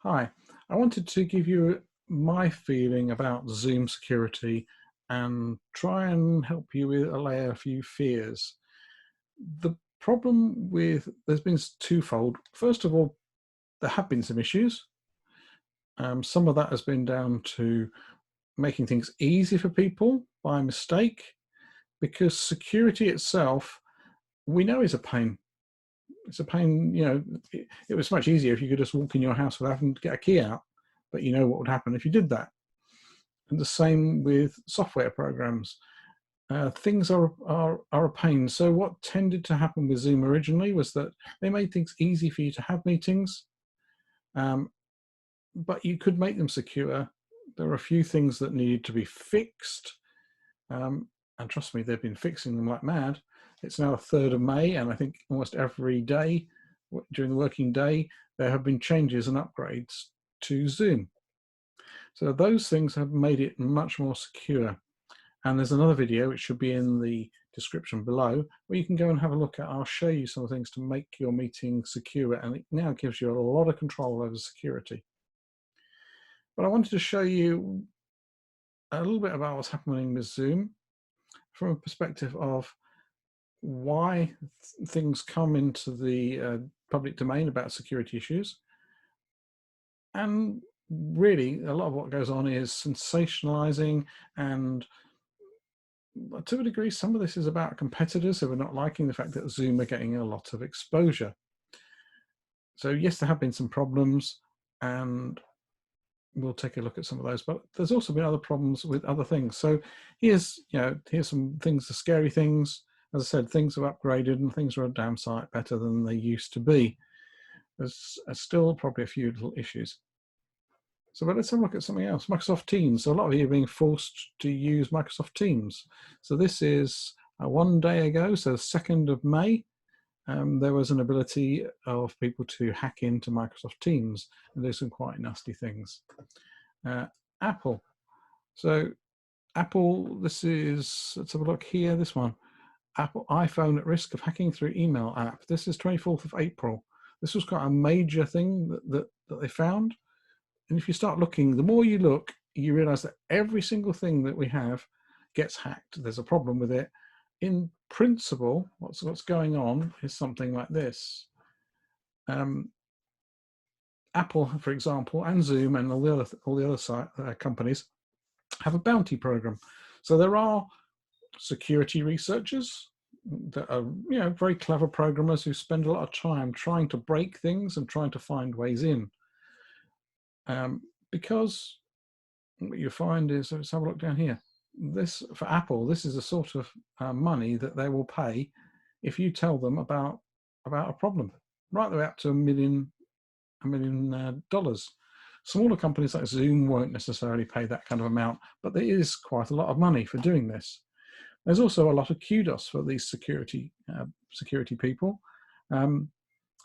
Hi, I wanted to give you my feeling about Zoom security and try and help you with allay a few fears. The problem with there's been twofold. First of all, there have been some issues. Some of that has been down to making things easy for people by mistake, because security itself we know is a pain. It's a pain, it was much easier if you could just walk in your house without having to get a key out, but you know what would happen if you did that. And the same with software programs. Things are a pain. So what tended to happen with Zoom originally was that they made things easy for you to have meetings, um, but you could make them secure. There are a few things that needed to be fixed, and trust me, they've been fixing them like mad. It's now the 3rd of May, and I think almost every day during the working day, there have been changes and upgrades to Zoom. So those things have made it much more secure. And there's another video, which should be in the description below, where you can go and have a look at. I'll show you some things to make your meeting secure, and it now gives you a lot of control over security. But I wanted to show you a little bit about what's happening with Zoom from a perspective of why things come into the public domain about security issues. And really, a lot of what goes on is sensationalizing, and to a degree, some of this is about competitors who are not liking the fact that Zoom are getting a lot of exposure. So yes, there have been some problems, and we'll take a look at some of those, but there's also been other problems with other things. So here's some things, the scary things. As I said, things have upgraded and things are a damn sight better than they used to be. There's still probably a few little issues. So but let's have a look at something else. Microsoft Teams. So a lot of you are being forced to use Microsoft Teams. So this is one day ago, so the 2nd of May, there was an ability of people to hack into Microsoft Teams and do some quite nasty things. Apple. So Apple, this is, let's have a look here, this one. Apple iPhone at risk of hacking through email app. This is 24th of April. This was quite a major thing that they found. And if you start looking, the more you look, you realize that every single thing that we have gets hacked. There's a problem with it. In principle, what's going on is something like this. Apple, for example, and Zoom and all the other companies have a bounty program. So there are security researchers that are very clever programmers who spend a lot of time trying to break things and trying to find ways in. Because what you find is, let's have a look down here. This, for Apple, this is a sort of money that they will pay if you tell them about a problem, right the way up to $1 million. Smaller companies like Zoom won't necessarily pay that kind of amount, but there is quite a lot of money for doing this. There's also a lot of kudos for these security people. So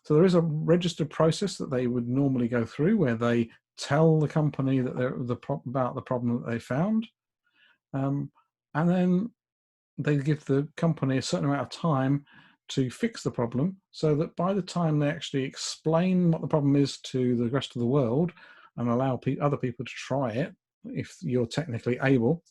there is a registered process that they would normally go through, where they tell the company that about the problem that they found, and then they give the company a certain amount of time to fix the problem, so that by the time they actually explain what the problem is to the rest of the world and allow other people to try it, if you're technically able,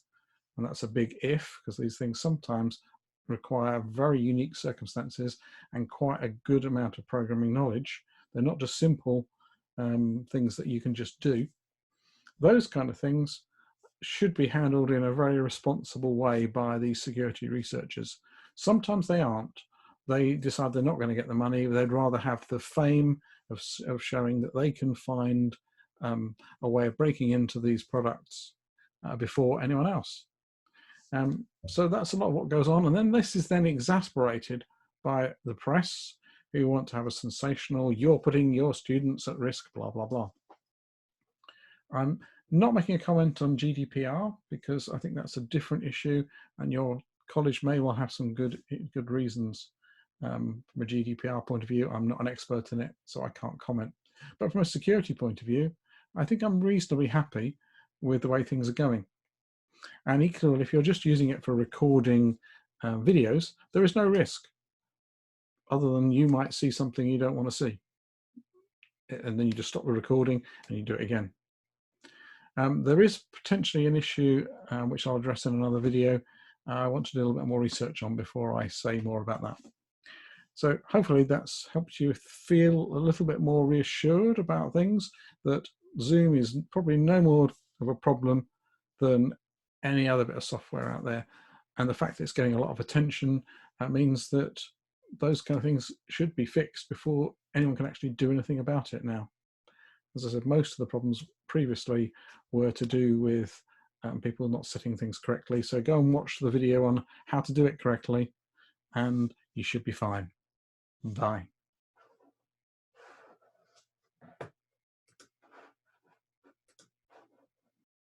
and that's a big if, because these things sometimes require very unique circumstances and quite a good amount of programming knowledge. They're not just simple things that you can just do. Those kind of things should be handled in a very responsible way by these security researchers. Sometimes they aren't. They decide they're not going to get the money. They'd rather have the fame of showing that they can find a way of breaking into these products before anyone else. So that's a lot of what goes on. And then this is then exasperated by the press, who want to have a sensational, you're putting your students at risk, blah, blah, blah. I'm not making a comment on GDPR, because I think that's a different issue, and your college may well have some good reasons from a GDPR point of view. I'm not an expert in it, so I can't comment. But from a security point of view, I think I'm reasonably happy with the way things are going. And equally, if you're just using it for recording videos, there is no risk, other than you might see something you don't want to see. and then you just stop the recording and you do it again. There is potentially an issue which I'll address in another video. I want to do a little bit more research on before I say more about that. So hopefully that's helped you feel a little bit more reassured about things, that Zoom is probably no more of a problem than any other bit of software out there. And the fact that it's getting a lot of attention means that those kind of things should be fixed before anyone can actually do anything about it now. As I said, most of the problems previously were to do with people not setting things correctly. So go and watch the video on how to do it correctly, and you should be fine. Bye.